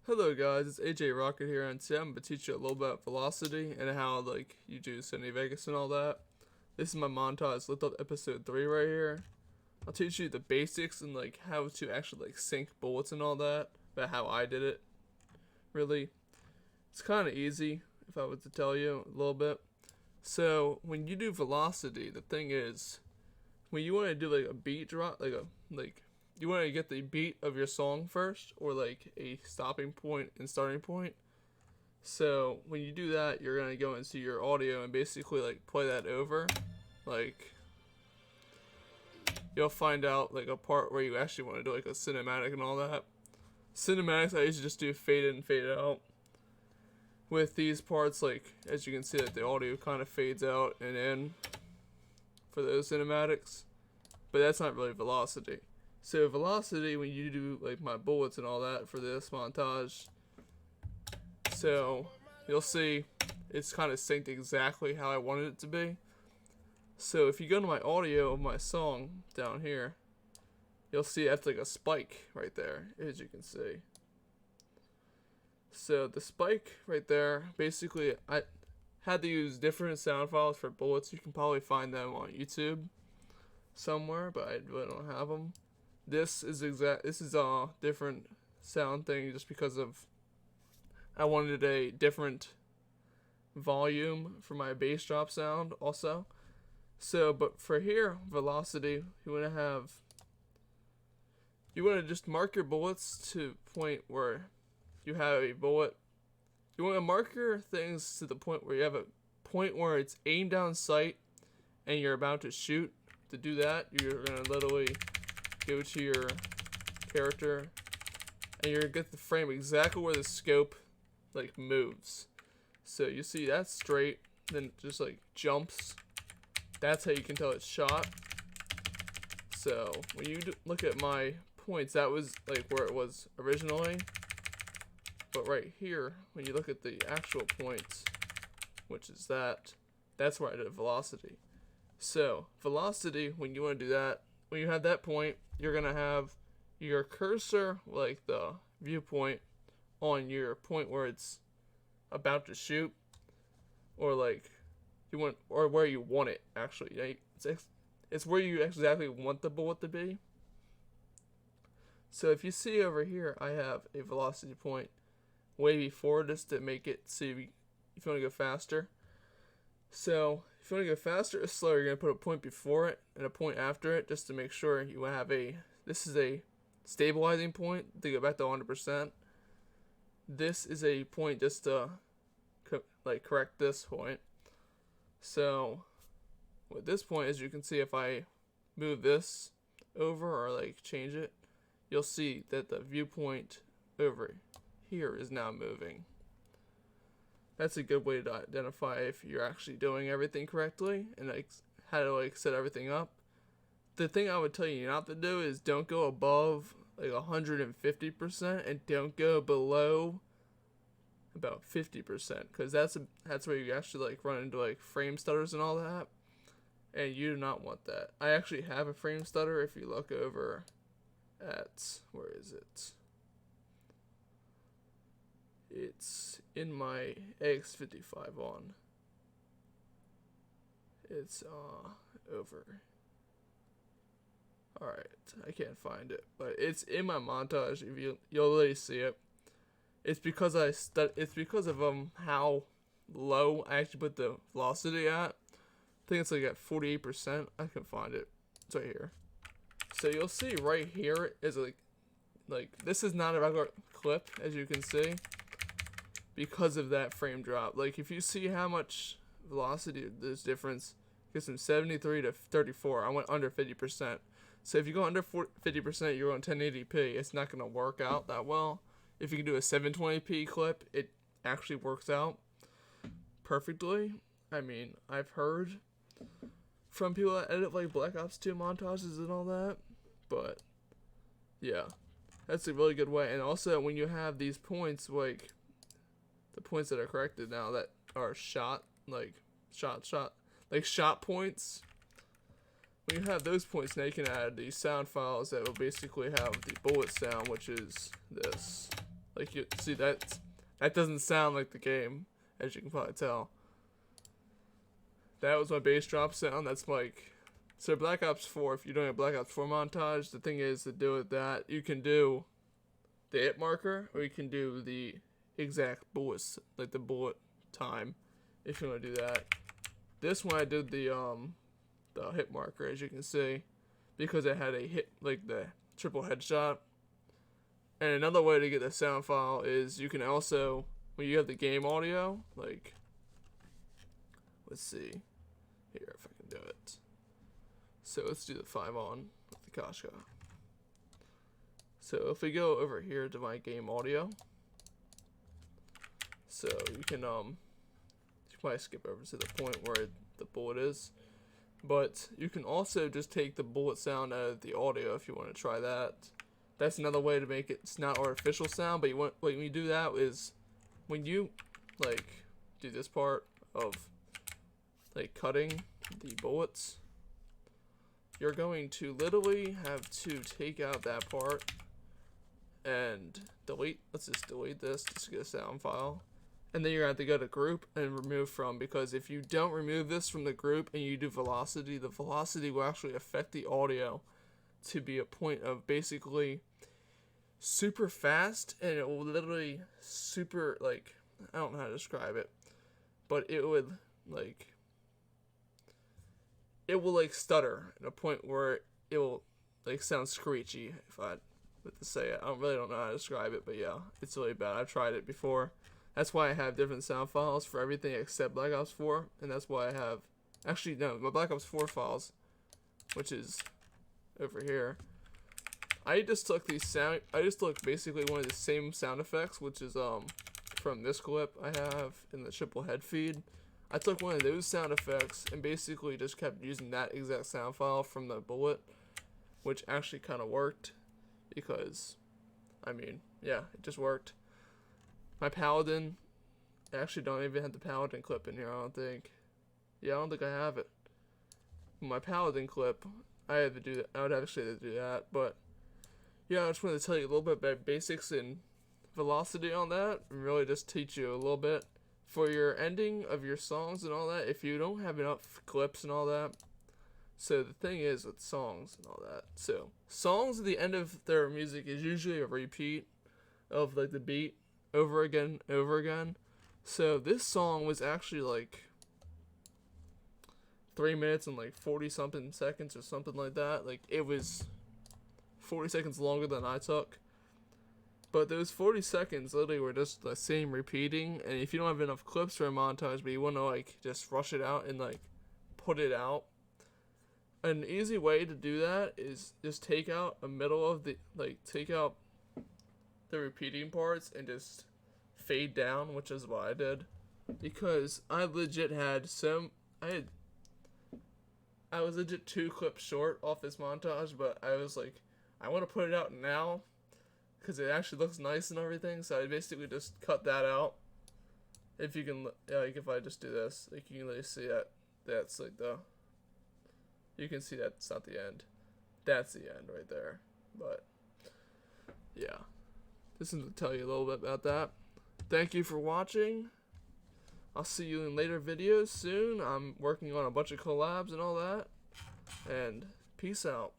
Hello guys, it's AJRockett here, and today I'm going to teach you a little bit about velocity and how you do Sony Vegas and all that. This is my montage lift up episode 3 right here. I'll teach you the basics and how to actually sync bullets and all that, about how I did it. Really, it's kind of easy if I was to tell you a little bit. So when you do velocity, the thing is, when you want to do a beat drop, you want to get the beat of your song first, or a stopping point and starting point. So when you do that, you're going to go into your audio and basically play that over. You'll find out a part where you actually want to do a cinematic and all that. Cinematics I usually just do fade in, fade out. With these parts, as you can see, that the audio kind of fades out and in for those cinematics, but that's not really velocity. So velocity, when you do my bullets and all that for this montage, so you'll see it's kind of synced exactly how I wanted it to be. So if you go to my audio of my song down here, you'll see that's a spike right there, as you can see. So the spike right there, basically I had to use different sound files for bullets. You can probably find them on YouTube somewhere, but I really don't have them. This is a different sound thing just because of I wanted a different volume for my bass drop sound also. So, but for here, velocity, you want to just mark your bullets to point where you have a bullet. You want to mark your things to the point where you have a point where it's aimed down sight and you're about to shoot. To do that, you're going to literally go to your character and you're going to get the frame exactly where the scope moves. So you see that's straight, then it just jumps. That's how you can tell it's shot. So when you look at my points, that was where it was originally. But right here, when you look at the actual points, which is that's where I did velocity. So velocity, when you want to do that, when you have that point, you're going to have your cursor, the viewpoint, on your point where it's about to shoot, or where you want it actually. It's where you exactly want the bullet to be. So if you see over here, I have a velocity point way before this to make it see if you want to go faster. So if you want to go faster or slower, you're going to put a point before it and a point after it just to make sure you have this is a stabilizing point to go back to 100%. This is a point just to correct this point. So with this point, as you can see, if I move this over or change it, you'll see that the viewpoint over here is now moving. That's a good way to identify if you're actually doing everything correctly and how to set everything up. The thing I would tell you not to do is don't go above 150% and don't go below about 50%, because that's where you actually run into frame stutters and all that, and you do not want that. I actually have a frame stutter. If you look over at, where is it? It's in my AX55 on. It's over. Alright, I can't find it, but it's in my montage. If you'll really see it. It's because it's because of how low I actually put the velocity at. I think it's at 48%. I can find it. It's right here. So you'll see right here is this is not a regular clip, as you can see, because of that frame drop. If you see how much velocity there's difference, it goes from 73 to 34. I went under 50%. So if you go under 50%, you're on 1080p. It's not going to work out that well. If you can do a 720p clip, it actually works out perfectly. I mean, I've heard from people that edit Black Ops 2 montages and all that. But yeah, that's a really good way. And also, when you have these points, the points that are corrected now that are shot points, when you have those points, now you can add these sound files that will basically have the bullet sound, which is this, Like you see that doesn't sound like the game, as you can probably tell. That was my bass drop sound. That's like, so Black Ops 4, if you're doing a Black Ops 4 montage, the thing is to do it that you can do the hit marker, or you can do the exact bullets, like the bullet time, if you want to do that. This one I did the hit marker, as you can see, because it had a hit, like the triple headshot. And another way to get the sound file is you can also, when you have the game audio, like, let's see here if I can do it. So let's do the 5 on with the Kashka. So if we go over here to my game audio, so you can you probably skip over to the point where the bullet is, but you can also just take the bullet sound out of the audio if you want to try that. That's another way to make it. It's not artificial sound, but when you do that is when you like do this part of like cutting the bullets, you're going to literally have to take out that part and delete. Let's just delete this to get a sound file, and then you're going to have to go to group and remove from, because if you don't remove this from the group and you do velocity, the velocity will actually affect the audio to be a point of basically super fast, and it will literally super, like, I don't know how to describe it, but it would like, it will like stutter at a point where it will like sound screechy, if I were to say it. I really don't know how to describe it, but yeah, it's really bad. I've tried it before. That's why I have different sound files for everything except Black Ops 4, and that's why I have, actually no, my Black Ops 4 files, which is over here. I just took basically one of the same sound effects, which is from this clip I have in the triple head feed. I took one of those sound effects and basically just kept using that exact sound file from the bullet, which actually kind of worked, because, I mean, yeah, it just worked. My Paladin, I actually don't even have the Paladin clip in here, I don't think. Yeah, I don't think I have it. My Paladin clip, I had to do that. I would actually have to do that, but yeah, I just wanted to tell you a little bit about basics and velocity on that, and really just teach you a little bit for your ending of your songs and all that, if you don't have enough clips and all that. So the thing is with songs and all that, so songs at the end of their music is usually a repeat of like the beat over again, over again. So this song was actually like 3 minutes and like 40 something seconds or something like that. Like, it was 40 seconds longer than I took. But those 40 seconds literally were just the same repeating, and if you don't have enough clips for a montage, but you want to like just rush it out and like put it out, an easy way to do that is just take out a middle of the, like, take out the repeating parts and just fade down, which is what I did, because I legit had I was legit 2 clips short off this montage, but I was like, I want to put it out now because it actually looks nice and everything, so I basically just cut that out. If you can, like, if I just do this, like, you can really see that that's like you can see that's not the end. That's the end right there. But yeah, just to tell you a little bit about that. Thank you for watching. I'll see you in later videos soon. I'm working on a bunch of collabs and all that. And peace out.